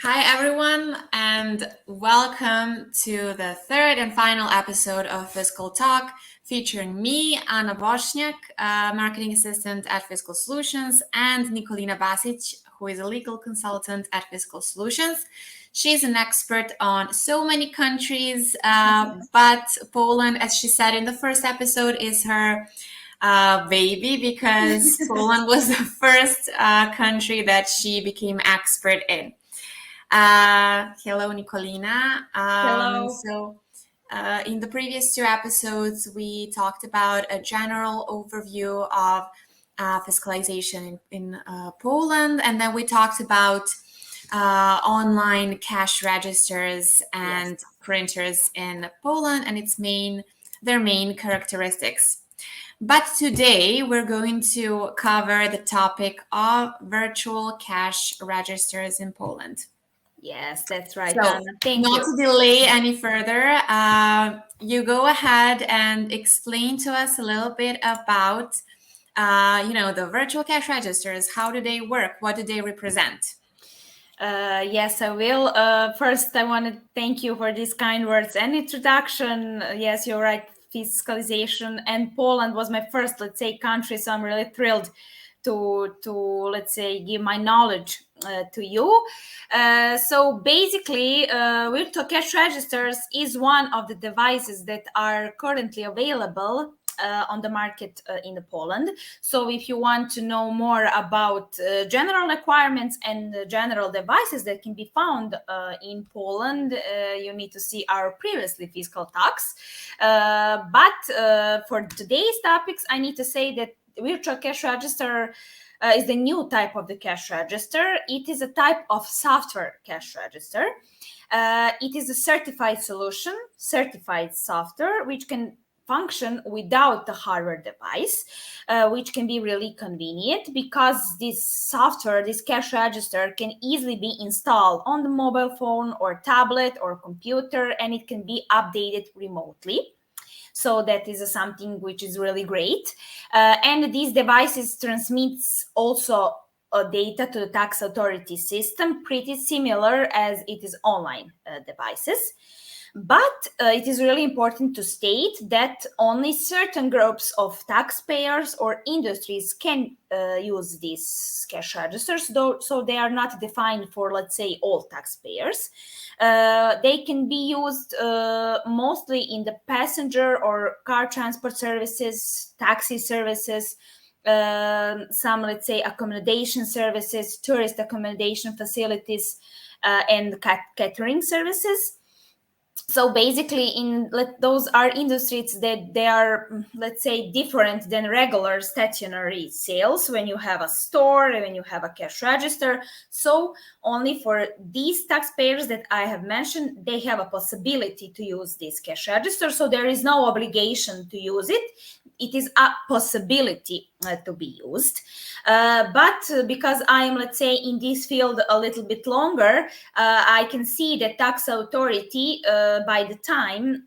Hi, everyone, and welcome to the third and final episode of Fiscal Talk, featuring me, Anna Boschniak, marketing assistant at Fiscal Solutions, and Nikolina Basic, who is a legal consultant at Fiscal Solutions. She's an expert on so many countries, but Poland, as she said in the first episode, is her baby because Poland was the first country that she became expert in. Hello, Nikolina. Hello. In the previous two episodes, we talked about a general overview of fiscalization in Poland, and then we talked about online cash registers and Yes. printers in Poland and their main characteristics. But today we're going to cover the topic of virtual cash registers in Poland. Yes, that's right, So, Anna. Thank not you. to delay any further, you go ahead and explain to us a little bit about, the virtual cash registers. How do they work? What do they represent? Yes, I will. First, I want to thank you for these kind words and introduction. Yes, you're right. Fiscalization and Poland was my first, let's say, country, so I'm really thrilled to let's say give my knowledge to you. So basically, virtual cash registers is one of the devices that are currently available on the market in Poland. So if you want to know more about general requirements and general devices that can be found in Poland, you need to see our previously fiscal talks. But for today's topics, I need to say that virtual cash register is the new type of the cash register. It is a type of software cash register. It is a certified solution, certified software, which can function without the hardware device, which can be really convenient because this software, this cash register, can easily be installed on the mobile phone or tablet or computer, and it can be updated remotely. So that is something which is really great. And these devices transmits also data to the tax authority system, pretty similar as it is online devices. But it is really important to state that only certain groups of taxpayers or industries can use these cash registers, though, so they are not defined for, let's say, all taxpayers. They can be used mostly in the passenger or car transport services, taxi services, some, let's say, accommodation services, tourist accommodation facilities, and catering services. So basically those are industries that they are, let's say, different than regular stationary sales when you have a store, when you have a cash register. So only for these taxpayers that I have mentioned, they have a possibility to use this cash register. So there is no obligation to use it. It is a possibility to be used. But because I'm, let's say, in this field a little bit longer, I can see that tax authority by the time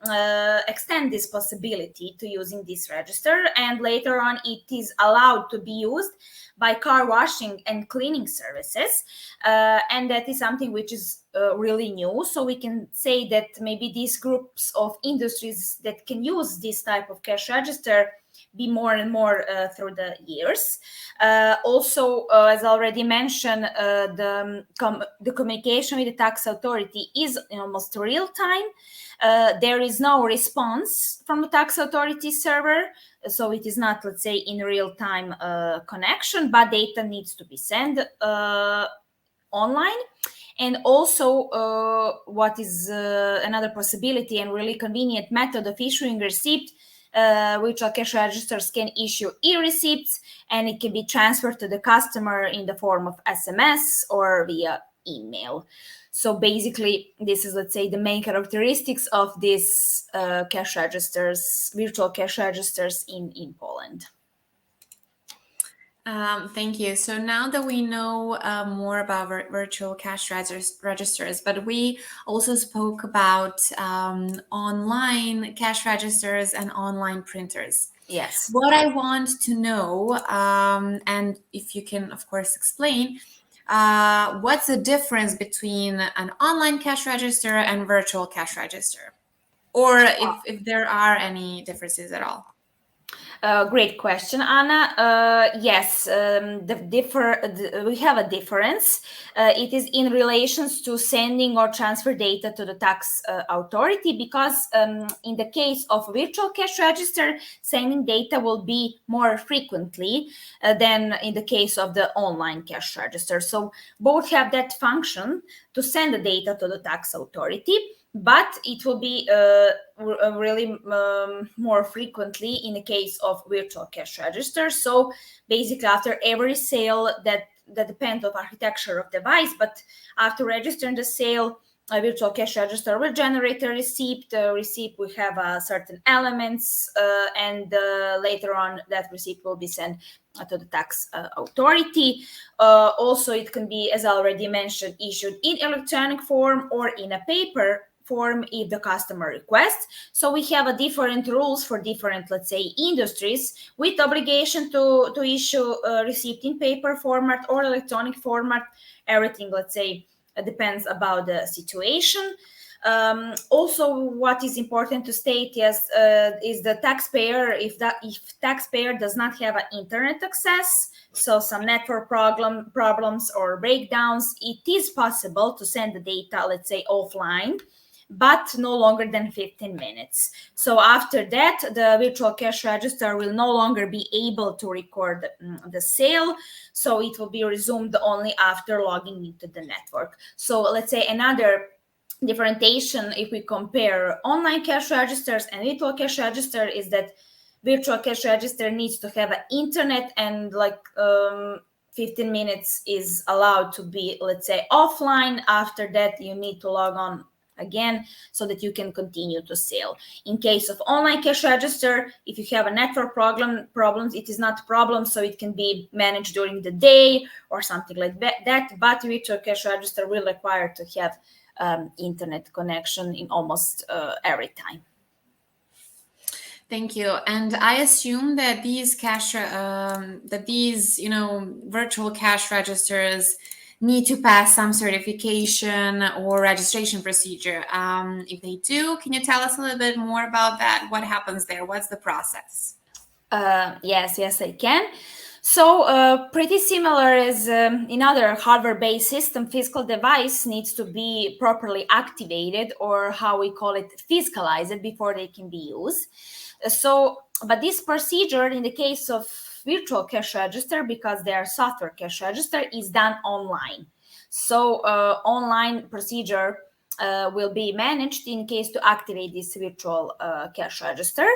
extend this possibility to using this register, and later on it is allowed to be used by car washing and cleaning services, and that is something which is really new. So we can say that maybe these groups of industries that can use this type of cash register be more and more through the years. Also, as already mentioned, the communication with the tax authority is almost real time. There is no response from the tax authority server, so it is not, let's say, in real time connection, but data needs to be sent online. And also, what is another possibility and really convenient method of issuing receipt, virtual cash registers can issue e-receipts, and it can be transferred to the customer in the form of SMS or via email. So basically, this is, let's say, the main characteristics of these cash registers, virtual cash registers in Poland. Thank you. So now that we know more about virtual cash registers, but we also spoke about online cash registers and online printers. Yes. What I want to know, and if you can, of course, explain, what's the difference between an online cash register and virtual cash register? Or if there are any differences at all? Great question, Anna. Yes, we have a difference. It is in relations to sending or transfer data to the tax authority, because in the case of virtual cash register, sending data will be more frequently than in the case of the online cash register. So both have that function to send the data to the tax authority, but it will be really more frequently in the case of virtual cash register. So basically, after every sale, that depends on architecture of device, but after registering the sale, a virtual cash register will generate a receipt. The receipt will have certain elements, and later on, that receipt will be sent to the tax authority. Also, it can be, as I already mentioned, issued in electronic form or in a paper form if the customer requests. So we have a different rules for different, let's say, industries, with obligation to issue a receipt in paper format or electronic format. Everything, let's say, depends about the situation. Also, what is important to state is the taxpayer. If taxpayer does not have an internet access, so some network problems or breakdowns, it is possible to send the data, let's say, offline, but no longer than 15 minutes. So after that, the virtual cash register will no longer be able to record the sale. So it will be resumed only after logging into the network. So let's say another differentiation, if we compare online cash registers and virtual cash register, is that virtual cash register needs to have an internet, and 15 minutes is allowed to be, let's say, offline. After that, you need to log on again so that you can continue to sell. In case of online cash register, if you have a network problems, it is not a problem, so it can be managed during the day or something like that. But virtual cash register will require to have internet connection in almost every time. Thank you. And I assume that these virtual cash registers need to pass some certification or registration procedure. If they do, can you tell us a little bit more about that? What happens there? What's the process? Yes, I can. So pretty similar as in other hardware-based system, fiscal device needs to be properly activated, or how we call it, fiscalized, before they can be used. But this procedure in the case of virtual cash register, because they are software cash register, is done online. So online procedure will be managed in case to activate this virtual cash register.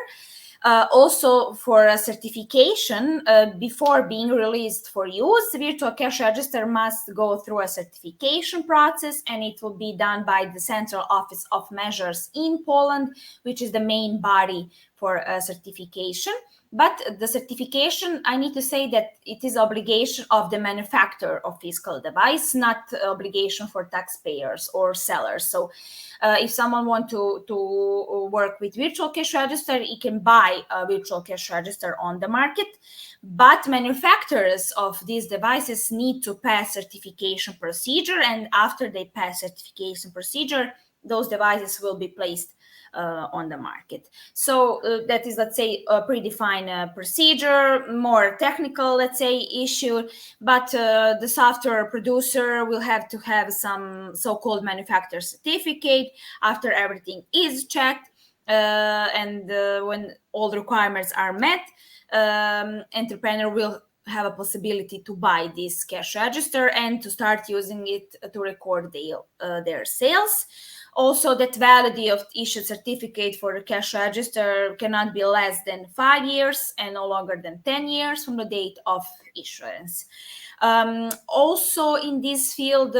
Also, for a certification, before being released for use, virtual cash register must go through a certification process, and it will be done by the Central Office of Measures in Poland, which is the main body for certification. But the certification, I need to say that it is obligation of the manufacturer of fiscal device, not obligation for taxpayers or sellers. So if someone wants to work with virtual cash register, he can buy a virtual cash register on the market. But manufacturers of these devices need to pass certification procedure, and after they pass certification procedure, those devices will be placed on the market. So that is, let's say, a predefined procedure, more technical, let's say, issue. But the software producer will have to have some so-called manufacturer certificate after everything is checked, and when all the requirements are met, entrepreneur will have a possibility to buy this cash register and to start using it to record their sales. Also, that validity of issued certificate for the cash register cannot be less than 5 years and no longer than 10 years from the date of issuance. Also, in this field,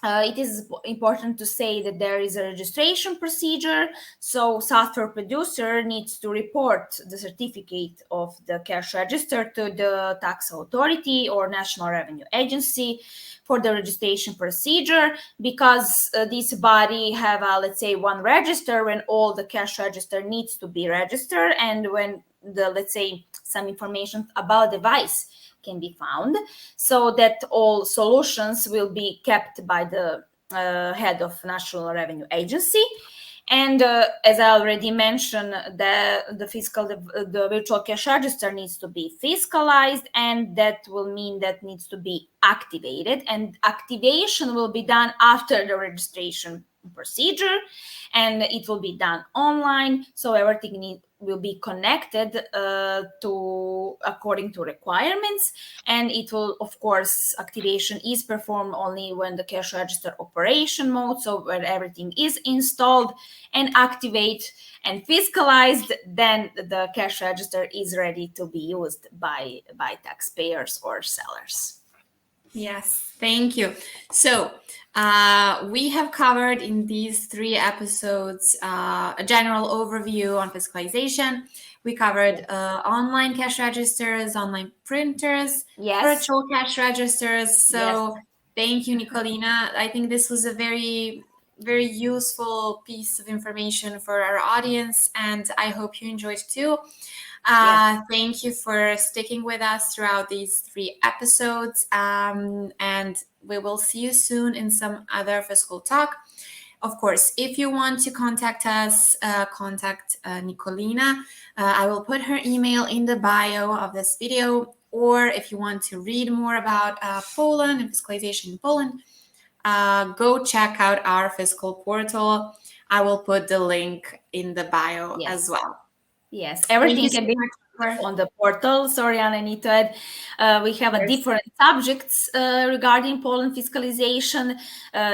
it is important to say that there is a registration procedure. So software producer needs to report the certificate of the cash register to the tax authority or National Revenue Agency for the registration procedure, because this body have, let's say, one register when all the cash register needs to be registered, and when let's say, some information about device can be found, so that all solutions will be kept by the head of National Revenue Agency. And as I already mentioned, the virtual cash register needs to be fiscalized, and that will mean that needs to be activated. And activation will be done after the registration procedure, and it will be done online, so everything will be connected to according to requirements. And it will, of course, activation is performed only when the cash register operation mode, so when everything is installed and activate and fiscalized, then the cash register is ready to be used by taxpayers or sellers. Yes, thank you. So we have covered in these 3 episodes a general overview on fiscalization. We covered online cash registers, online printers, virtual cash registers. So thank you, Nikolina. I think this was a very, very useful piece of information for our audience, and I hope you enjoyed too. Thank you for sticking with us throughout these 3 episodes. And we will see you soon in some other Fiscal Talk. Of course, if you want to contact us, contact Nikolina. I will put her email in the bio of this video. Or if you want to read more about Poland and fiscalization in Poland, go check out our fiscal portal. I will put the link in the bio as well. Yes, everything can be on the portal. Sorry, Anna, I need to add, we have a different subjects regarding Poland fiscalization,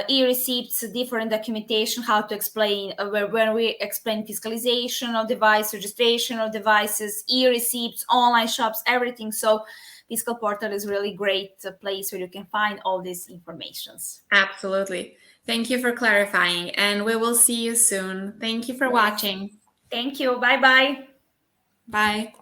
e-receipts, different documentation, how to explain, when we explain fiscalization of device, registration of devices, e-receipts, online shops, everything. So Fiscal Portal is really great place where you can find all these informations. Absolutely. Thank you for clarifying, and we will see you soon. Thank you for watching. Thank you. Bye-bye. Bye.